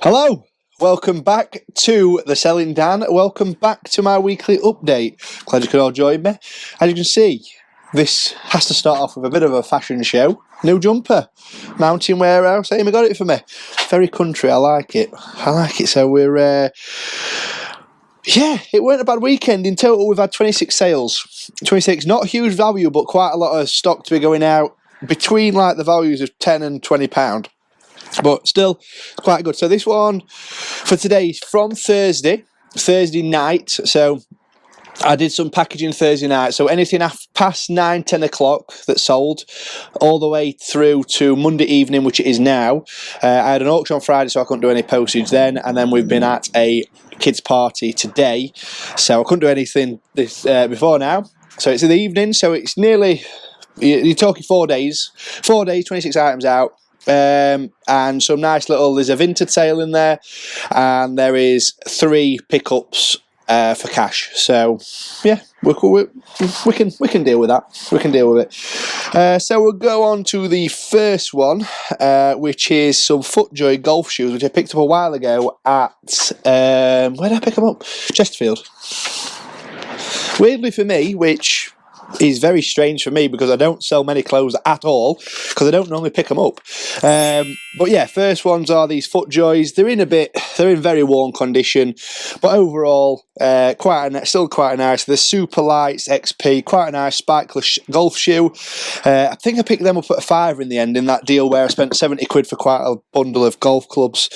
Hello, welcome back to The Selling Dan. Welcome back to my weekly update. Glad you could all join me. As you can see, this has to start off with a bit of a fashion show. New jumper, Mountain Warehouse. Amy got it for me. Very country, I like it. So we're... Yeah, it weren't a bad weekend. In total, we've had 26 sales. 26, not huge value, but quite a lot of stock to be going out between like the values of £10 and £20. But still quite good. So this one for today is from Thursday night. So I did some packaging Thursday night. So anything past 9-10 o'clock that sold all the way through to Monday evening, which it is now. I had an auction on Friday, so I couldn't do any postage then. And then we've been at a kids party today, so I couldn't do anything this before now. So it's in the evening, so it's nearly, you're talking 4 days, 26 items out. And some nice little, there's a vintage sale in there, and there is 3 pickups for cash. So yeah, we can deal with that. We can deal with it. So we'll go on to the first one, which is some FootJoy golf shoes, which I picked up a while ago at where did I pick them up? Chesterfield. Weirdly for me, which is very strange for me because I don't sell many clothes at all because I don't normally pick them up. But yeah, first ones are these FootJoys. They're in very worn condition, but overall still quite nice. The Super Lights XP, quite a nice spikeless golf shoe. I think I picked them up at a £5 in the end in that deal where I spent 70 quid for quite a bundle of golf clubs,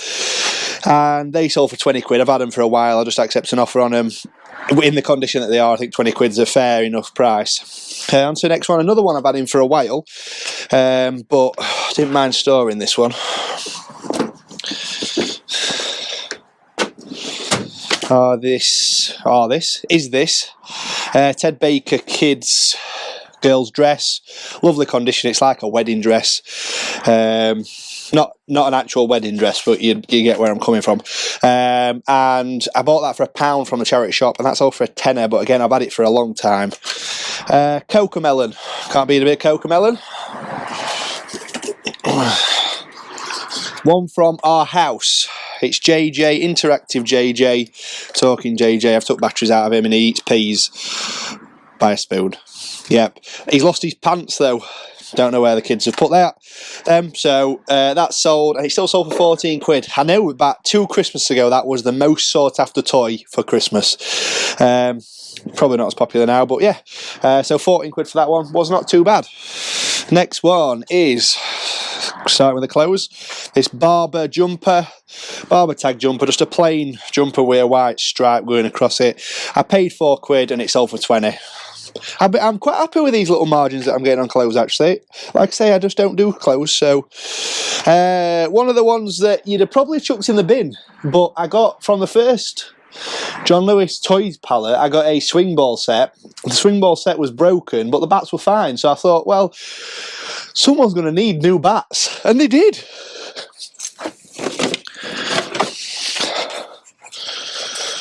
and they sold for 20 quid. I've had them for a while. I just accept an offer on them. In the condition that they are, I think 20 quid's a fair enough price. On to the next one, another one I've had in for a while, but I didn't mind storing this one. This is Ted Baker kids girls dress. Lovely condition. It's like a wedding dress. Not an actual wedding dress, but you get where I'm coming from. And I bought that for £1 from a charity shop, and that's all for a tenner. But again, I've had it for a long time. Cocomelon, can't beat a bit of Cocomelon. One from our house. It's JJ, Interactive JJ, talking JJ. I've took batteries out of him, and he eats peas by a spoon. Yep, he's lost his pants though. Don't know where the kids have put that. So that's sold, and it still sold for 14 quid. I know about 2 Christmases ago that was the most sought after toy for Christmas. Probably not as popular now, but yeah. So 14 quid for that one was not too bad. Next one is, starting with the clothes, this Barber tag jumper, just a plain jumper with a white stripe going across it. I paid 4 quid and it sold for 20. I'm quite happy with these little margins that I'm getting on clothes, actually. Like I say, I just don't do clothes, so... one of the ones that you'd have probably chucked in the bin, but I got from the first John Lewis Toys palette, I got a swing ball set. The swing ball set was broken, but the bats were fine, so I thought, well, someone's going to need new bats, and they did.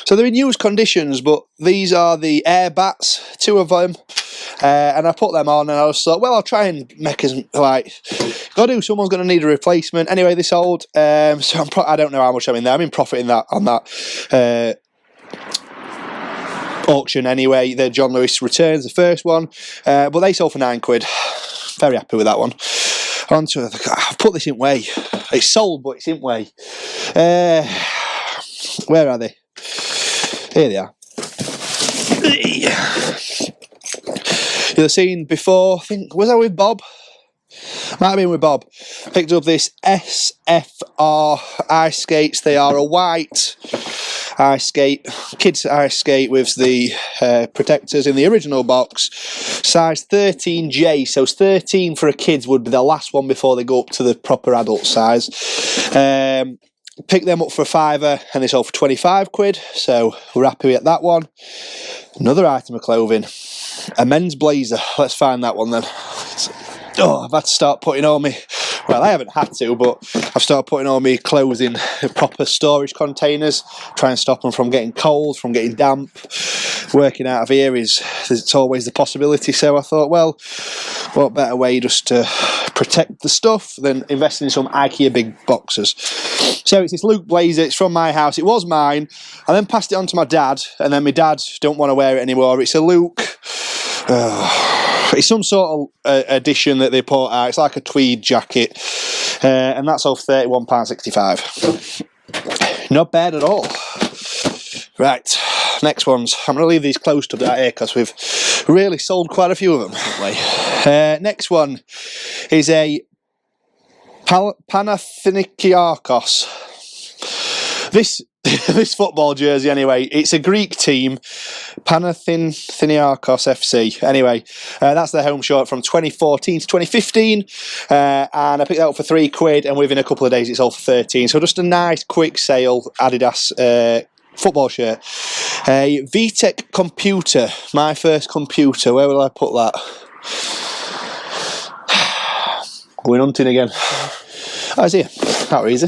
So they're in used conditions, but these are the air bats, 2 of them, and I put them on, and I was thought, well, I'll try and make as, someone's going to need a replacement. Anyway, they sold, so I don't know how much I'm in there. I'm in profit on that auction anyway. The John Lewis Returns, the first one, but they sold for 9 quid. Very happy with that one. I've put this in Way. It's sold, but it's in Way. Where are they? Here they are. You'll have seen before, I think, was I with Bob? Might have been with Bob. Picked up this SFR ice skates. They are a white ice skate, kids ice skate with the protectors in the original box. Size 13J, so 13 for a kids would be the last one before they go up to the proper adult size. Picked them up for a £5 and they sold for 25 quid, so we're happy with that one. Another item of clothing, a men's blazer. Let's find that one then. I've had to start putting all my well, I haven't had to, but I've started putting all my clothes in proper storage containers, trying to stop them from getting cold, from getting damp. Working out of here it's always the possibility, so I thought, well, what better way just to protect the stuff than investing in some IKEA big boxes. So it's this Luke blazer, it's from my house, it was mine, I then passed it on to my dad, and then my dad don't want to wear it anymore. It's a Luke, it's some sort of edition that they put out, it's like a tweed jacket, and that's all £31.65. Not bad at all. Right, next ones. I'm going to leave these close to that here because we've really sold quite a few of them. Next one is a Panathinaikos. This football jersey, anyway, it's a Greek team, Panathinaikos FC. Anyway, that's their home short from 2014 to 2015, and I picked that up for £3, and within a couple of days it's all for 13. So just a nice quick sale Adidas football shirt. A VTech computer, my first computer. Where will I put that? Going hunting again. Oh, it's here. Not easy.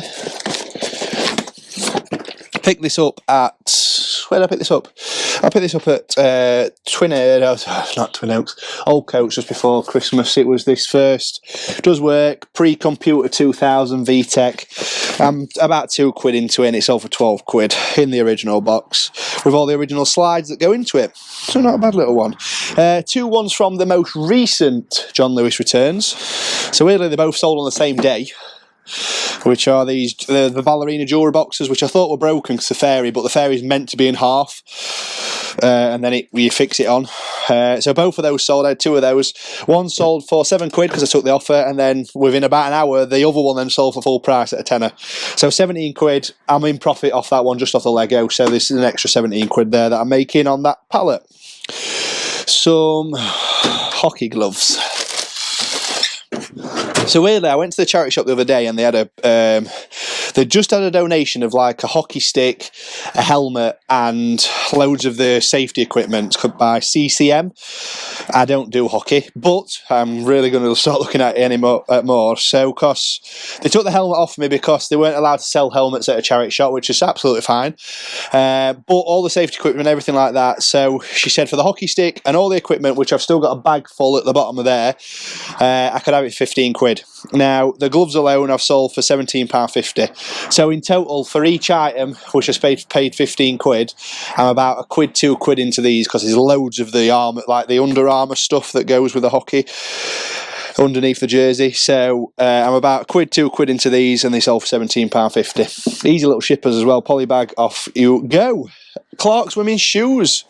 Pick this up at, where did I pick this up? I picked this up at Twin Oaks, Old Coach, just before Christmas. It was this first, does work, pre-computer 2000 VTech. I'm about £2 into it, and it's all for £12 in the original box, with all the original slides that go into it. So not a bad little one. 2 ones from the most recent John Lewis returns. So weirdly, they both sold on the same day, which are these the ballerina jewellery boxes, which I thought were broken because the fairy, but the fairy's meant to be in half, and then you fix it on. So both of those sold. I had 2 of those. One sold for £7 because I took the offer, and then within about an hour the other one then sold for full price at a tenner. So £17. I'm in profit off that one, just off the Lego, so this is an extra £17 there that I'm making on that pallet. Some hockey gloves. So weirdly, I went to the charity shop the other day, and they had they just had a donation of like a hockey stick, a helmet, and loads of the safety equipment by CCM. I don't do hockey, but I'm really going to start looking at it more. So, because they took the helmet off me because they weren't allowed to sell helmets at a charity shop, which is absolutely fine. But all the safety equipment and everything like that. So she said for the hockey stick and all the equipment, which I've still got a bag full at the bottom of there, I could have it £15. Now the gloves alone I've sold for £17.50. So in total for each item, which I paid £15, I'm about £1, £2 into these, because there's loads of the armour, like the Under Armour stuff that goes with the hockey underneath the jersey. So I'm about £1, £2 into these, and they sold for £17.50. Easy little shippers as well. Polybag, off you go. Clark's women's shoes.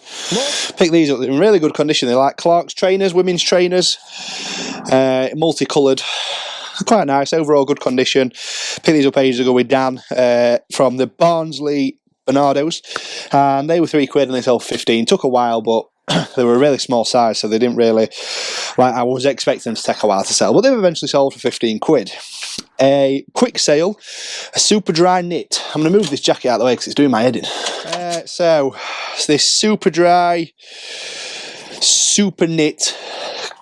Pick these up, they're in really good condition. They're like Clark's trainers, women's trainers, multicoloured. Quite nice, overall good condition. Picked these up ages ago with Dan from the Barnsley Bernardos, and they were £3 and they sold 15. Took a while, but they were a really small size, so they didn't really, like I was expecting them to take a while to sell, but they've eventually sold for £15. A quick sale, a super dry knit. I'm going to move this jacket out of the way because it's doing my head in. So this super dry, super knit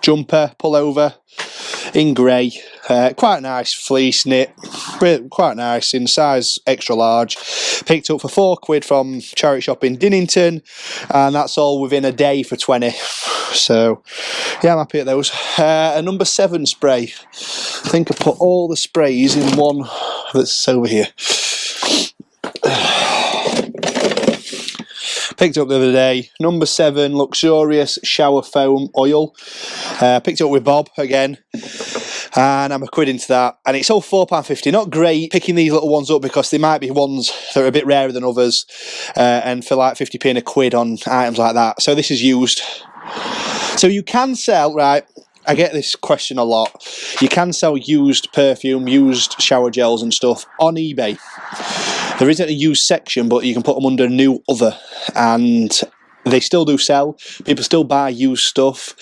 jumper pullover in grey. Quite nice fleece knit, quite nice, in size extra large. Picked up for £4 from charity shop in Dinnington, and that's all within a day for 20. So yeah, I'm happy at those. A number 7 spray. I think I put all the sprays in one that's over here. Picked up the other day, number 7 luxurious shower foam oil. Picked it up with Bob again, and I'm £1 into that, and it's all £4.50. Not great picking these little ones up because they might be ones that are a bit rarer than others, and for like 50p and £1 on items like that. So this is used. So you can sell, right, I get this question a lot, you can sell used perfume, used shower gels and stuff on eBay. There isn't a used section, but you can put them under new other, and they still do sell. People still buy used stuff.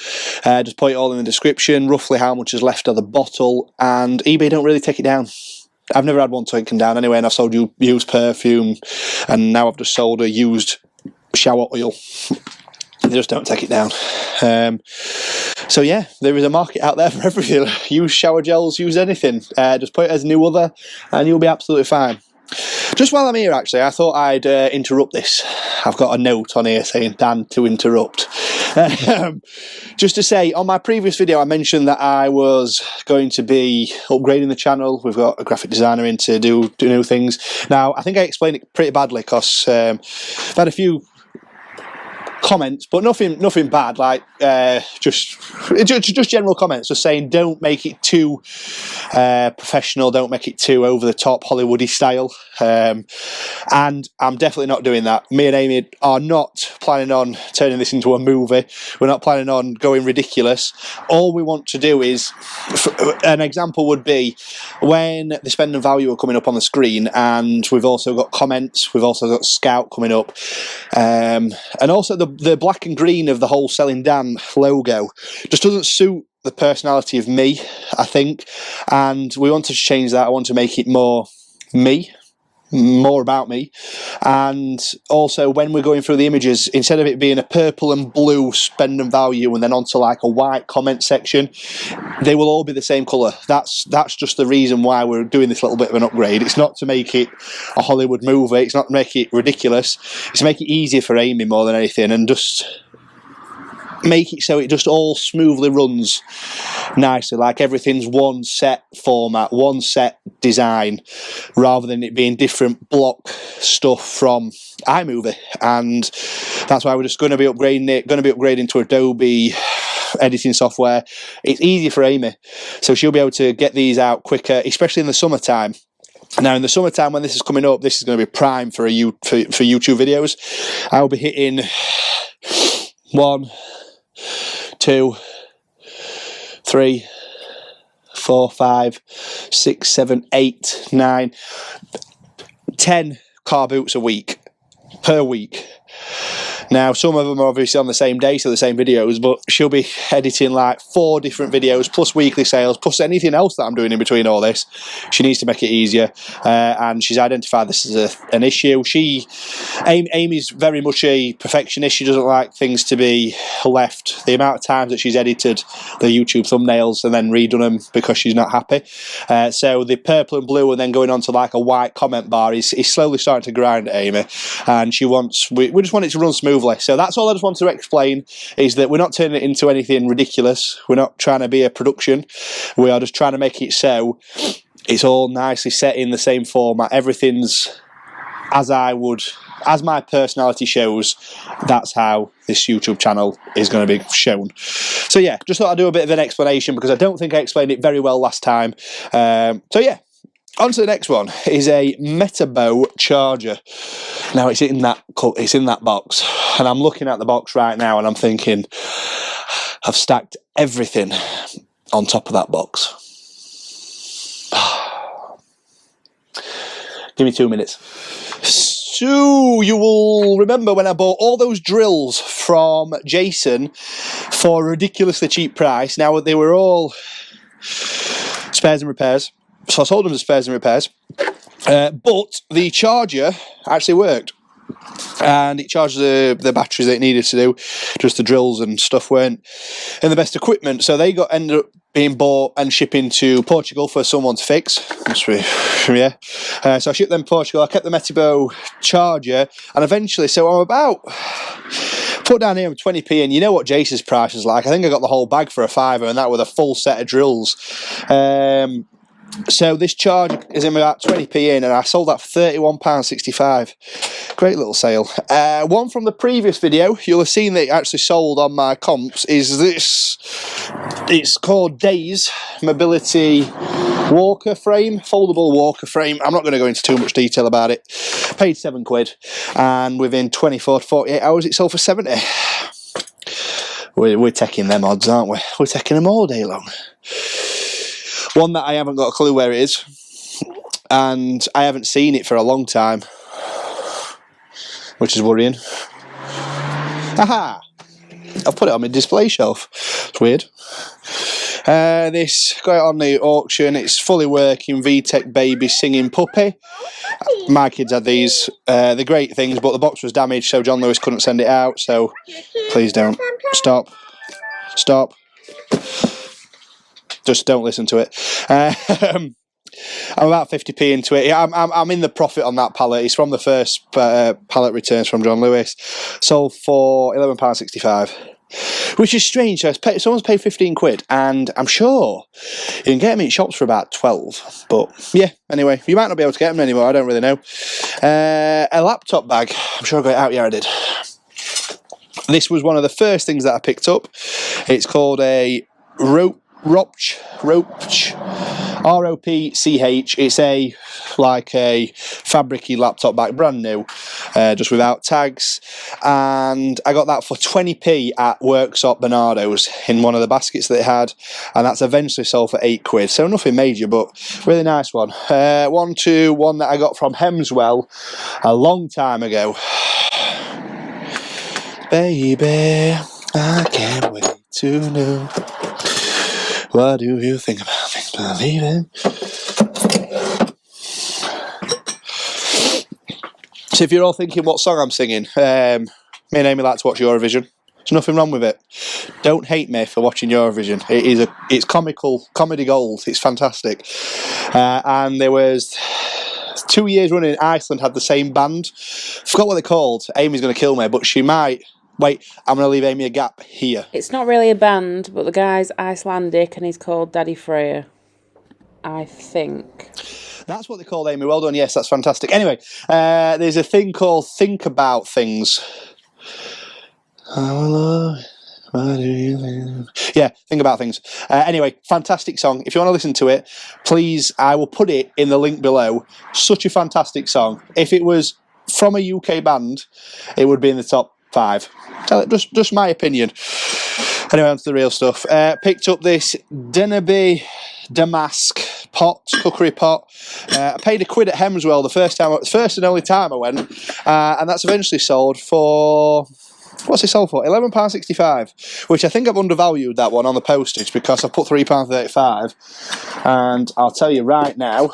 Just put it all in the description, roughly how much is left of the bottle, and eBay don't really take it down. I've never had one taken down anyway, and I've sold used perfume, and now I've just sold a used shower oil. They just don't take it down. So yeah, there is a market out there for everything. Use shower gels, use anything. Just put it as new other and you'll be absolutely fine. Just while I'm here actually, I thought I'd interrupt this. I've got a note on here saying Dan to interrupt. Just to say, on my previous video I mentioned that I was going to be upgrading the channel. We've got a graphic designer in to do new things. Now I think I explained it pretty badly because I've had a few comments, but nothing bad, like just general comments, just saying don't make it too professional, don't make it too over the top Hollywoody style, and I'm definitely not doing that. Me and Amy are not planning on turning this into a movie. We're not planning on going ridiculous. All we want to do is, an example would be when the spend and value are coming up on the screen, and we've also got comments, we've also got Scout coming up, and also the black and green of the whole Selling Dan logo just doesn't suit the personality of me, I think, and we wanted to change that. I want to make it more me, more about me. And also when we're going through the images, instead of it being a purple and blue spend and value and then onto like a white comment section, they will all be the same colour. That's just the reason why we're doing this little bit of an upgrade. It's not to make it a Hollywood movie, it's not to make it ridiculous, it's to make it easier for Amy more than anything, and just make it so it just all smoothly runs nicely, like everything's one set format, one set design, rather than it being different block stuff from iMovie. And that's why we're just going to be upgrading to Adobe editing software. It's easy for Amy, so she'll be able to get these out quicker, especially in the summertime. Now in the summertime when this is coming up, this is going to be prime for YouTube videos. I'll be hitting 1, 2, 3, 4, 5, 6, 7, 8, 9, 10 car boots a week, per week. Now some of them are obviously on the same day, so the same videos, but she'll be editing like 4 different videos plus weekly sales plus anything else that I'm doing in between all this. She needs to make it easier, and she's identified this as an issue. Amy's very much a perfectionist. She doesn't like things to be left. The amount of times that she's edited the YouTube thumbnails and then redone them because she's not happy. So the purple and blue and then going on to like a white comment bar is slowly starting to grind at Amy, and we just want it to run smoothly. So that's all I just want to explain, is that we're not turning it into anything ridiculous. We're not trying to be a production. We are just trying to make it so it's all nicely set in the same format. Everything's as my personality shows. That's how this YouTube channel is going to be shown. So yeah, just thought I'd do a bit of an explanation because I don't think I explained it very well last time. So yeah. On to the next one is a Metabow charger. Now it's in that box, and I'm looking at the box right now and I'm thinking I've stacked everything on top of that box. Give me 2 minutes. So you will remember when I bought all those drills from Jason for a ridiculously cheap price. Now they were all spares and repairs. So I sold them as spares and repairs, but the charger actually worked, and it charged the batteries that it needed to do. Just the drills and stuff weren't in the best equipment, so they ended up being bought and shipping to Portugal for someone to fix. Yeah. So I shipped them to Portugal. I kept the Metabow charger, and eventually, so I'm about put down here 20p, and you know what Jason's price is like. I think I got the whole bag for a £5, and that with a full set of drills. So this charger is in about 20p in, and I sold that for £31.65. Great little sale. One from the previous video, you'll have seen that it actually sold on my comps, is this. It's called Days Mobility Walker Frame, foldable walker frame. I'm not going to go into too much detail about it. Paid £7, and within 24 to 48 hours it sold for 70. We're taking them odds, aren't we? We're taking them all day long. One that I haven't got a clue where it is, and I haven't seen it for a long time, which is worrying. Aha! I've put it on my display shelf. It's weird. This got it on the auction. It's fully working VTech Baby Singing Puppy. My kids had these. They're great things, but the box was damaged, so John Lewis couldn't send it out. So please don't. Stop. Just don't listen to it. I'm about 50p into it. Yeah, I'm in the profit on that pallet. It's from the first pallet returns from John Lewis. Sold for £11.65, which is strange. So someone's paid 15 quid, and I'm sure you can get them in shops for about 12. But yeah, anyway, you might not be able to get them anymore. I don't really know. A laptop bag. I'm sure I got it out. Yeah, I did. This was one of the first things that I picked up. It's called a Ropch, R-O-P-C-H. It's a fabricy laptop bag, brand new, just without tags. And I got that for 20p at Worksop Bernardo's in one of the baskets that it had, and that's eventually sold for £8. So nothing major, but really nice one. One that I got from Hemswell a long time ago. Baby, I can't wait to know. What do you think about things believing? So if you're all thinking what song I'm singing, me and Amy like to watch Eurovision. There's nothing wrong with it. Don't hate me for watching Eurovision. It's comedy gold. It's fantastic. And there was 2 years running, Iceland had the same band. Forgot what they're called. Amy's going to kill me, but she might. Wait, I'm going to leave Amy a gap here. It's not really a band, but the guy's Icelandic and he's called Daddy Freya, I think. That's what they call Amy. Well done. Yes, that's fantastic. Anyway, there's a thing called Think About Things. Yeah, Think About Things. Anyway, fantastic song. If you want to listen to it, please, I will put it in the link below. Such a fantastic song. If it was from a UK band, it would be in the top 5. Just my opinion. Anyway, on to the real stuff. Picked up this Deneby Damask cookery pot. I paid £1 at Hemswell the first and only time I went, and that's eventually sold for. What's it sold for? £11.65, which I think I've undervalued that one on the postage because I put £3.35, and I'll tell you right now.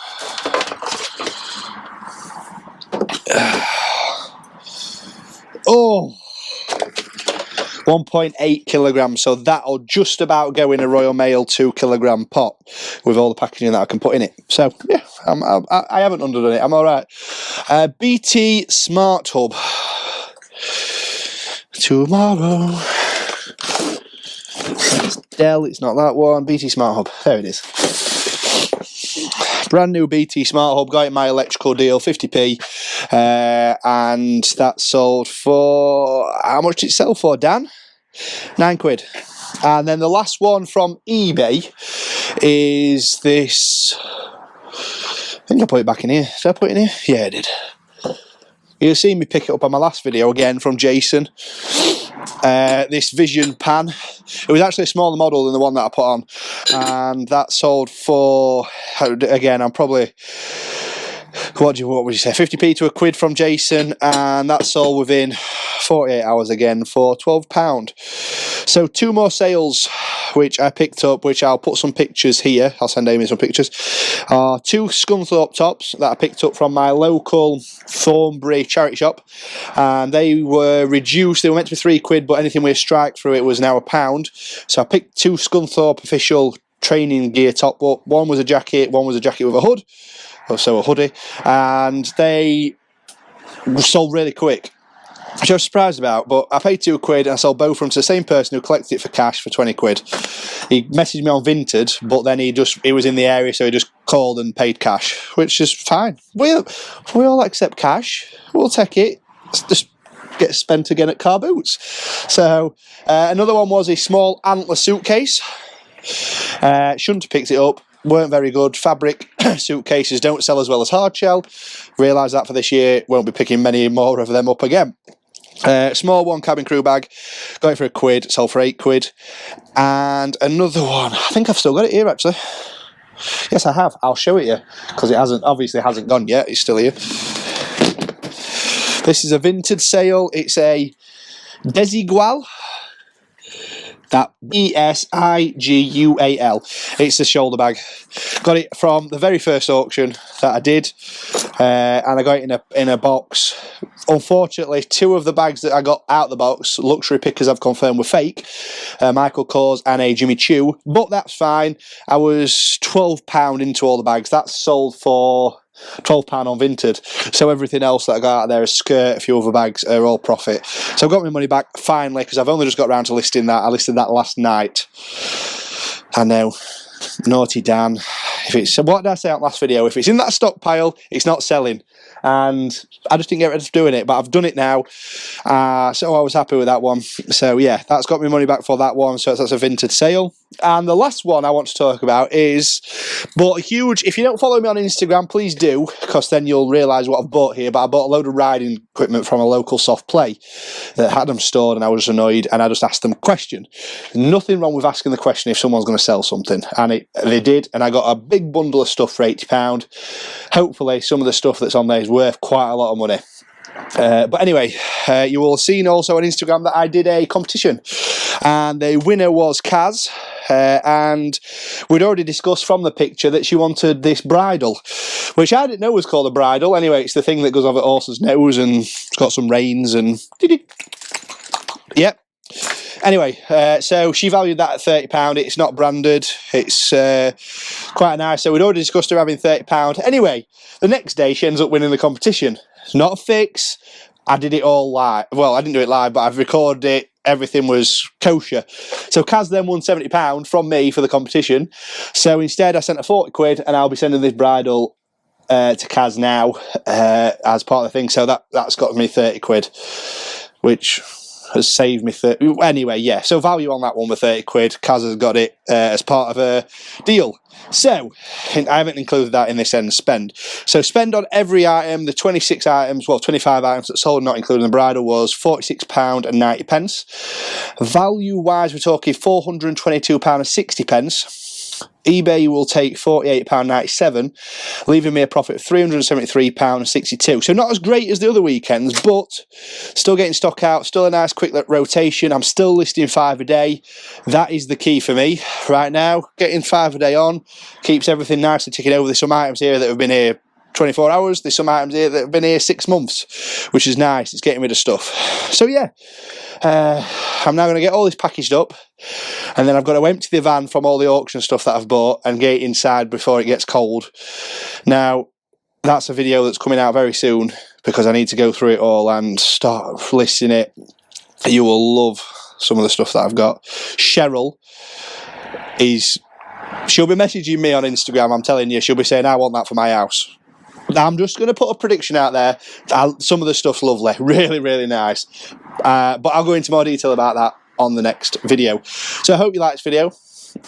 Oh, 1.8 kilograms, so that'll just about go in a Royal Mail 2 kilogram pot with all the packaging that I can put in it. So yeah, I haven't underdone it. I'm all right. BT Smart Hub. Tomorrow. It's Dell. It's not that one. BT Smart Hub. There it is. Brand new BT Smart Hub. Got it in my electrical deal, 50p, and that sold for, how much did it sell for, Dan? £9. And then the last one from eBay is this. I think I put it back in here. Did I put it in here? Yeah, I did. You'll see me pick it up on my last video again from Jason. This Vision pan. It was actually a smaller model than the one that I put on, and that sold for, again, I'm probably, what would you say, 50p to £1 from Jason, and that sold within 48 hours again for £12. So 2 more sales which I picked up, which I'll put some pictures here. I'll send Amy some pictures. 2 Scunthorpe tops that I picked up from my local Thornbury charity shop, and they were reduced. They were meant to be £3, but anything with a strike through it was now £1. So I picked 2 Scunthorpe official training gear top up. One was a jacket, one was a jacket with a hood, so a hoodie, and they sold really quick, which I was surprised about. But I paid £2 and I sold both of them to the same person who collected it for cash for £20. He messaged me on Vinted, but then he was in the area, so he just called and paid cash, which is fine. We all accept cash. We'll take it. It's just get spent again at car boots. So another one was a small antler suitcase. Shouldn't have picked it up. Weren't very good. Fabric suitcases don't sell as well as hard shell. Realise that for this year. Won't be picking many more of them up again. Small one, cabin crew bag. Got it for £1. Sold for £8. And another one. I think I've still got it here actually. Yes, I have. I'll show it you because it obviously hasn't gone yet. It's still here. This is a Vinted sale. It's a Desigual. That Besigual. It's the shoulder bag. Got it from the very first auction that I did, and I got it in a box. Unfortunately, 2 of the bags that I got out the box, luxury pickers I've confirmed were fake, Michael Kors and a Jimmy Choo, but that's fine. I was £12 into all the bags. That's sold for £12 on Vinted. So everything else that I got out there, a skirt, a few other bags, are all profit. So I got my money back finally, because I've only just got around to listing that. I listed that last night. I know, naughty Dan. What did I say on last video? If it's in that stockpile, it's not selling. And I just didn't get rid of doing it, but I've done it now. So I was happy with that one. So yeah, that's got me money back for that one. So that's a Vinted sale. And the last one I want to talk about is, bought a huge, if you don't follow me on Instagram, please do, because then you'll realise what I've bought here. But I bought a load of riding equipment from a local soft play that had them stored, and I was annoyed, and I just asked them a question. Nothing wrong with asking the question if someone's going to sell something, and they did, and I got a big bundle of stuff for £80. Hopefully some of the stuff that's on there is worth quite a lot of money. But anyway, you will have seen also on Instagram that I did a competition, and the winner was Kaz, and we'd already discussed from the picture that she wanted this bridle, which I didn't know was called a bridle. Anyway, it's the thing that goes over a horse's nose, and it's got some reins and yep. Anyway, so she valued that at £30. It's not branded. It's quite nice. So we'd already discussed her having £30. Anyway, the next day she ends up winning the competition. It's not a fix. I did it all live. Well, I didn't do it live, but I've recorded it. Everything was kosher. So Kaz then won £70 from me for the competition. So instead I sent her £40, and I'll be sending this bridle to Kaz now as part of the thing. So that's got me £30, which has saved me 30. Anyway, yeah, so value on that one with £30. Kaz has got it as part of a deal. So I haven't included that in this end spend. So spend on every item, the 26 items, well 25 items that sold, not including the bridal, was £46.90. Value wise, we're talking £422.60. eBay will take £48.97, leaving me a profit of £373.62. So not as great as the other weekends, but still getting stock out, still a nice quick rotation. I'm still listing 5 a day. That is the key for me right now. Getting 5 a day on keeps everything nicely ticking over. There's some items here that have been here 24 hours. There's some items here that have been here 6 months, which is nice. It's getting rid of stuff. So yeah, I'm now going to get all this packaged up, and then I've got to empty the van from all the auction stuff that I've bought and get it inside before it gets cold. Now, that's a video that's coming out very soon, because I need to go through it all and start listing it. You will love some of the stuff that I've got. Cheryl she'll be messaging me on Instagram, I'm telling you. She'll be saying, I want that for my house. I'm just going to put a prediction out there. Some of the stuff's lovely, really, really nice. But I'll go into more detail about that on the next video. So I hope you liked this video.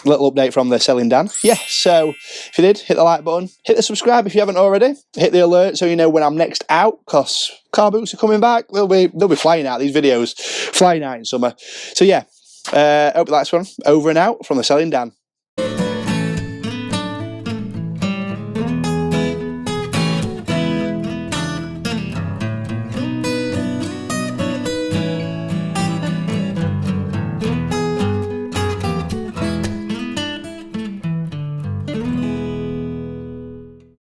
Little update from the Selling Dan. Yeah, so if you did, hit the like button. Hit the subscribe if you haven't already. Hit the alert so you know when I'm next out, because car boots are coming back. They'll be flying out, these videos. Flying out in summer. So yeah, hope you liked this one. Over and out from the Selling Dan.